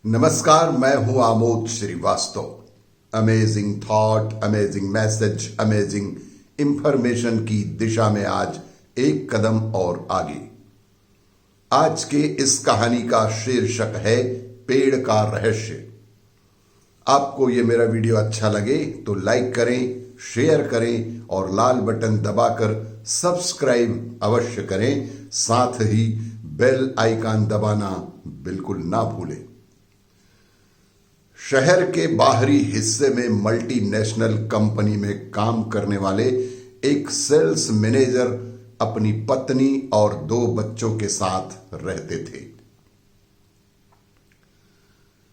नमस्कार, मैं हूं Amod Srivastava. Amazing thought, amazing message, amazing information की दिशा में आज एक कदम और आगे। आज के इस कहानी का शीर्षक है पेड़ का रहस्य। आपको यह मेरा वीडियो अच्छा लगे तो लाइक करें, शेयर करें और लाल बटन दबाकर सब्सक्राइब अवश्य करें। साथ ही बेल आइकन दबाना बिल्कुल ना भूलें। शहर के बाहरी हिस्से में मल्टीनेशनल कंपनी में काम करने वाले एक सेल्स मैनेजर अपनी पत्नी और 2 बच्चों के साथ रहते थे।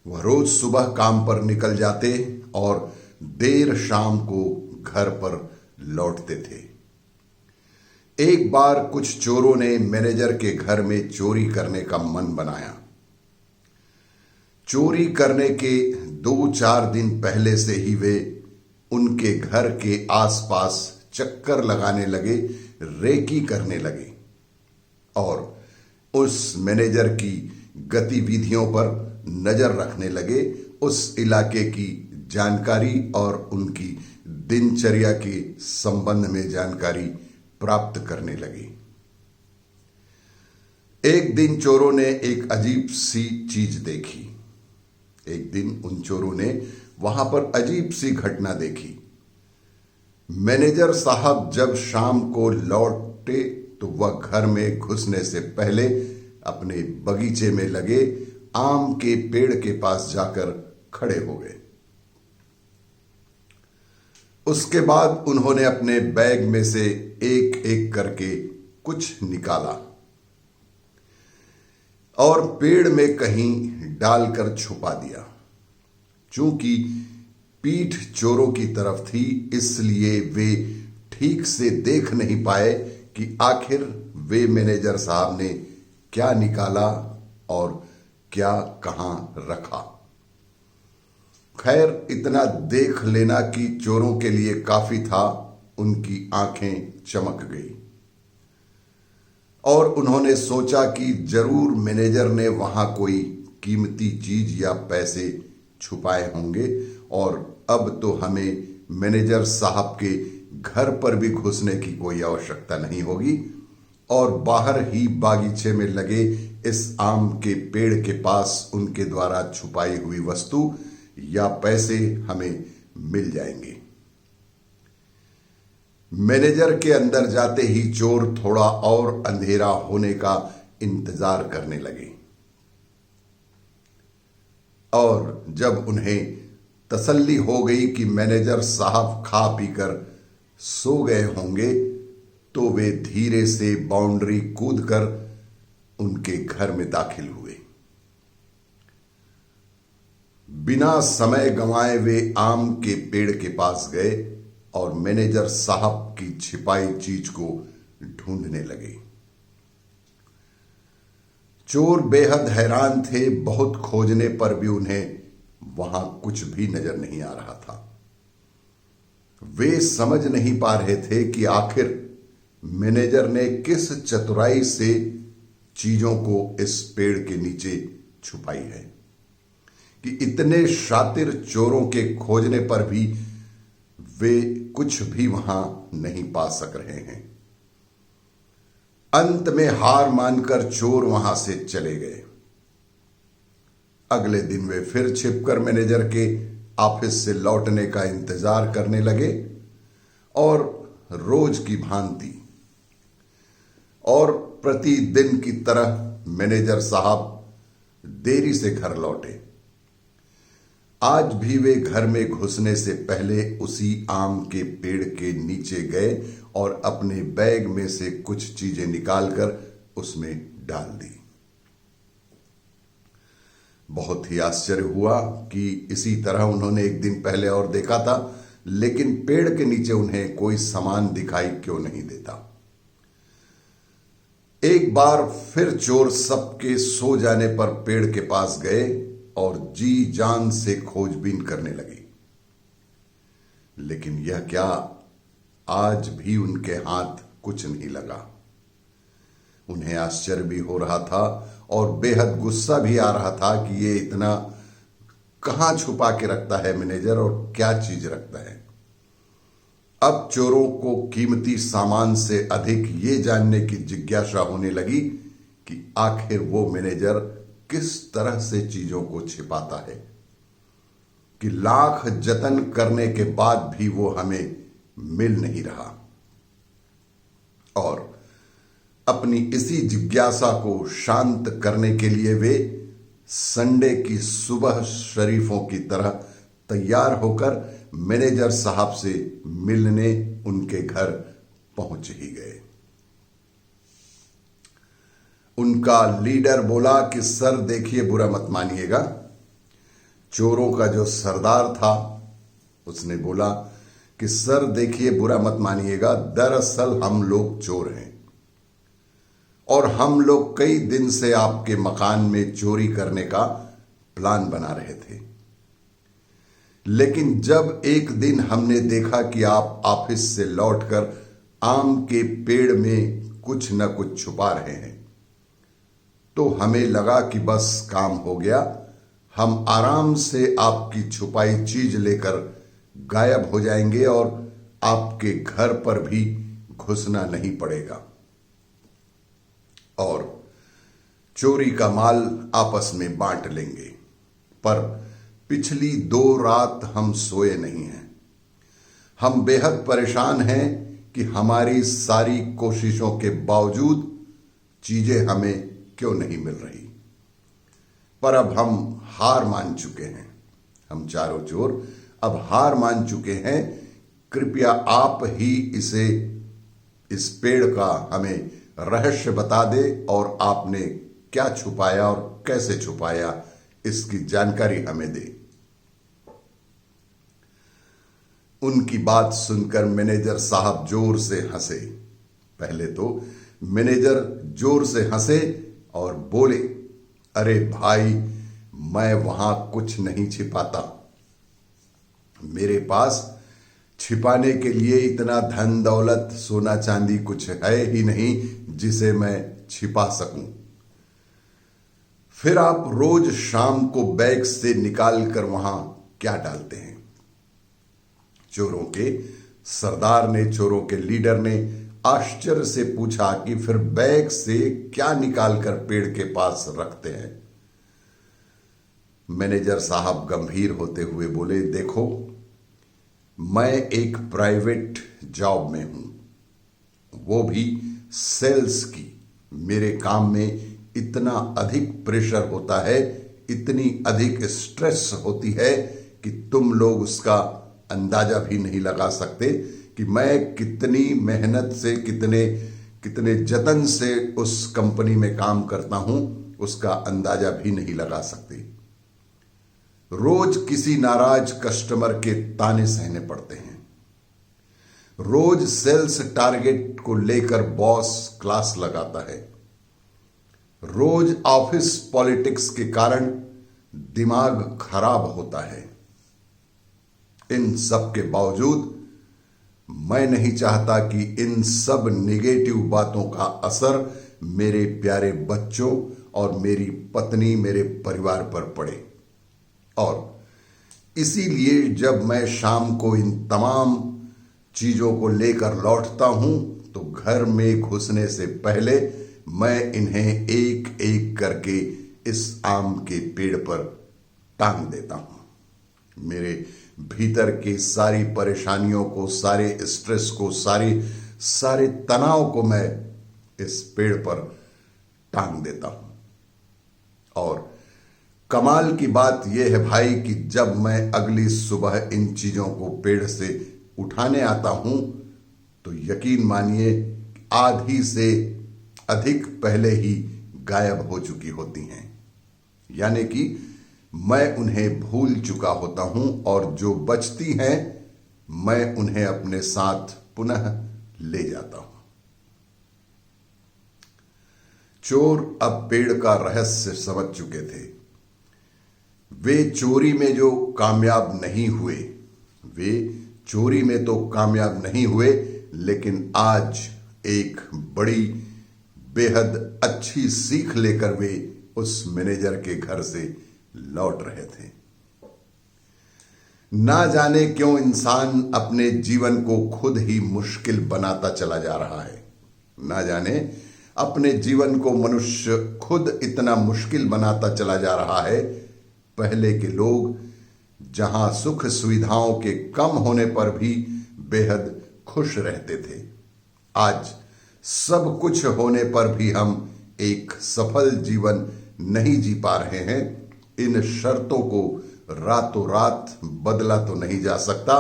वह रोज सुबह काम पर निकल जाते और देर शाम को घर पर लौटते थे। एक बार कुछ चोरों ने मैनेजर के घर में चोरी करने का मन बनाया। चोरी करने के 2-4 दिन पहले से ही वे उनके घर के आसपास चक्कर लगाने लगे, रेकी करने लगे और उस मैनेजर की गतिविधियों पर नजर रखने लगे। उस इलाके की जानकारी और उनकी दिनचर्या के संबंध में जानकारी प्राप्त करने लगे। एक दिन चोरों ने एक अजीब सी चीज देखी। एक दिन उन चोरों ने वहां पर अजीब सी घटना देखी। मैनेजर साहब जब शाम को लौटे तो वह घर में घुसने से पहले अपने बगीचे में लगे आम के पेड़ के पास जाकर खड़े हो गए। उसके बाद उन्होंने अपने बैग में से एक एक करके कुछ निकाला और पेड़ में कहीं डालकर छुपा दिया। चूंकि पीठ चोरों की तरफ थी, इसलिए वे ठीक से देख नहीं पाए कि आखिर वे मैनेजर साहब ने क्या निकाला और क्या कहां रखा। खैर, इतना देख लेना कि चोरों के लिए काफी था। उनकी आंखें चमक गई और उन्होंने सोचा कि जरूर मैनेजर ने वहां कोई कीमती चीज या पैसे छुपाए होंगे और अब तो हमें मैनेजर साहब के घर पर भी घुसने की कोई आवश्यकता नहीं होगी और बाहर ही बागीचे में लगे इस आम के पेड़ के पास उनके द्वारा छुपाई हुई वस्तु या पैसे हमें मिल जाएंगे। मैनेजर के अंदर जाते ही चोर थोड़ा और अंधेरा होने का इंतजार करने लगे और जब उन्हें तसल्ली हो गई कि मैनेजर साहब खा पीकर सो गए होंगे तो वे धीरे से बाउंड्री कूदकर उनके घर में दाखिल हुए। बिना समय गंवाए वे आम के पेड़ के पास गए और मैनेजर साहब की छिपाई चीज को ढूंढने लगे। चोर बेहद हैरान थे। बहुत खोजने पर भी उन्हें वहां कुछ भी नजर नहीं आ रहा था। वे समझ नहीं पा रहे थे कि आखिर मैनेजर ने किस चतुराई से चीजों को इस पेड़ के नीचे छुपाई है कि इतने शातिर चोरों के खोजने पर भी वे कुछ भी वहां नहीं पा सक रहे हैं। अंत में हार मानकर चोर वहां से चले गए। अगले दिन वे फिर छिपकर मैनेजर के ऑफिस से लौटने का इंतजार करने लगे और रोज की भांति और प्रतिदिन की तरह मैनेजर साहब देरी से घर लौटे। आज भी वे घर में घुसने से पहले उसी आम के पेड़ के नीचे गए और अपने बैग में से कुछ चीजें निकालकर उसमें डाल दी। बहुत ही आश्चर्य हुआ कि इसी तरह उन्होंने एक दिन पहले और देखा था, लेकिन पेड़ के नीचे उन्हें कोई सामान दिखाई क्यों नहीं देता। एक बार फिर चोर सबके सो जाने पर पेड़ के पास गए और जी जान से खोजबीन करने लगे। लेकिन यह क्या, आज भी उनके हाथ कुछ नहीं लगा। उन्हें आश्चर्य भी हो रहा था और बेहद गुस्सा भी आ रहा था कि ये इतना कहां छुपा के रखता है मैनेजर और क्या चीज रखता है। अब चोरों को कीमती सामान से अधिक ये जानने की जिज्ञासा होने लगी कि आखिर वो मैनेजर किस तरह से चीजों को छिपाता है कि लाख जतन करने के बाद भी वो हमें मिल नहीं रहा। और अपनी इसी जिज्ञासा को शांत करने के लिए वे संडे की सुबह शरीफों की तरह तैयार होकर मैनेजर साहब से मिलने उनके घर पहुंच ही गए। उनका लीडर बोला कि सर देखिए, बुरा मत मानिएगा। चोरों का जो सरदार था उसने बोला कि सर देखिए, बुरा मत मानिएगा, दरअसल हम लोग चोर हैं और हम लोग कई दिन से आपके मकान में चोरी करने का प्लान बना रहे थे। लेकिन जब एक दिन हमने देखा कि आप ऑफिस से लौटकर आम के पेड़ में कुछ न कुछ छुपा रहे हैं, तो हमें लगा कि बस काम हो गया, हम आराम से आपकी छुपाई चीज लेकर गायब हो जाएंगे और आपके घर पर भी घुसना नहीं पड़ेगा और चोरी का माल आपस में बांट लेंगे। पर पिछली 2 रात हम सोए नहीं हैं। हम बेहद परेशान हैं कि हमारी सारी कोशिशों के बावजूद चीजें हमें क्यों नहीं मिल रही। पर अब हम हार मान चुके हैं। हम चारों चोर अब हार मान चुके हैं। कृपया आप ही इस पेड़ का हमें रहस्य बता दे और आपने क्या छुपाया और कैसे छुपाया, इसकी जानकारी हमें दे। उनकी बात सुनकर मैनेजर साहब जोर से हंसे। पहले तो मैनेजर जोर से हंसे और बोले, अरे भाई, मैं वहां कुछ नहीं छिपाता। मेरे पास छिपाने के लिए इतना धन दौलत सोना चांदी कुछ है ही नहीं जिसे मैं छिपा सकूं। फिर आप रोज शाम को बैग से निकाल कर वहां क्या डालते हैं? चोरों के सरदार ने, चोरों के लीडर ने आश्चर्य से पूछा कि फिर बैग से क्या निकालकर पेड़ के पास रखते हैं? मैनेजर साहब गंभीर होते हुए बोले, देखो, मैं एक प्राइवेट जॉब में हूं, वो भी सेल्स की। मेरे काम में इतना अधिक प्रेशर होता है, इतनी अधिक स्ट्रेस होती है कि तुम लोग उसका अंदाजा भी नहीं लगा सकते कि मैं कितनी मेहनत से, कितने जतन से उस कंपनी में काम करता हूं, उसका अंदाजा भी नहीं लगा सकते। रोज किसी नाराज कस्टमर के ताने सहने पड़ते हैं। रोज सेल्स टारगेट को लेकर बॉस क्लास लगाता है। रोज ऑफिस पॉलिटिक्स के कारण दिमाग खराब होता है। इन सब के बावजूद मैं नहीं चाहता कि इन सब नेगेटिव बातों का असर मेरे प्यारे बच्चों और मेरी पत्नी, मेरे परिवार पर पड़े। और इसीलिए जब मैं शाम को इन तमाम चीजों को लेकर लौटता हूं तो घर में घुसने से पहले मैं इन्हें एक एक करके इस आम के पेड़ पर टांग देता हूं। मेरे भीतर की सारी परेशानियों को, सारे स्ट्रेस को, सारे तनाव को मैं इस पेड़ पर टांग देता हूं। और कमाल की बात यह है भाई कि जब मैं अगली सुबह इन चीजों को पेड़ से उठाने आता हूं तो यकीन मानिए आधी से अधिक पहले ही गायब हो चुकी होती हैं। यानी कि मैं उन्हें भूल चुका होता हूं और जो बचती हैं मैं उन्हें अपने साथ पुनः ले जाता हूं। चोर अब पेड़ का रहस्य समझ चुके थे। वे चोरी में जो कामयाब नहीं हुए, वे चोरी में तो कामयाब नहीं हुए, लेकिन आज एक बड़ी बेहद अच्छी सीख लेकर वे उस मैनेजर के घर से लौट रहे थे। ना जाने क्यों इंसान अपने जीवन को खुद ही मुश्किल बनाता चला जा रहा है। ना जाने अपने जीवन को मनुष्य खुद इतना मुश्किल बनाता चला जा रहा है। पहले के लोग जहां सुख सुविधाओं के कम होने पर भी बेहद खुश रहते थे, आज सब कुछ होने पर भी हम एक सफल जीवन नहीं जी पा रहे हैं। इन शर्तों को रातों रात बदला तो नहीं जा सकता,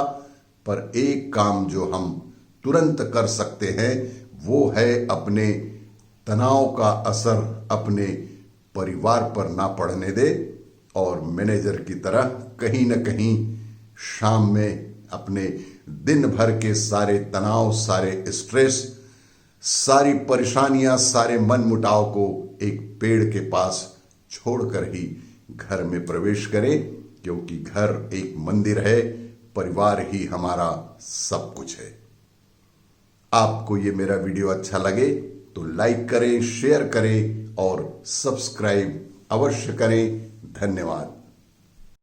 पर एक काम जो हम तुरंत कर सकते हैं वो है अपने तनाव का असर अपने परिवार पर ना पड़ने दे और मैनेजर की तरह कहीं न कहीं शाम में अपने दिन भर के सारे तनाव, सारे स्ट्रेस, सारी परेशानियां, सारे मनमुटाव को एक पेड़ के पास छोड़कर ही घर में प्रवेश करें, क्योंकि घर एक मंदिर है, परिवार ही हमारा सब कुछ है। आपको ये मेरा वीडियो अच्छा लगे तो लाइक करें, शेयर करें और सब्सक्राइब अवश्य करें। धन्यवाद।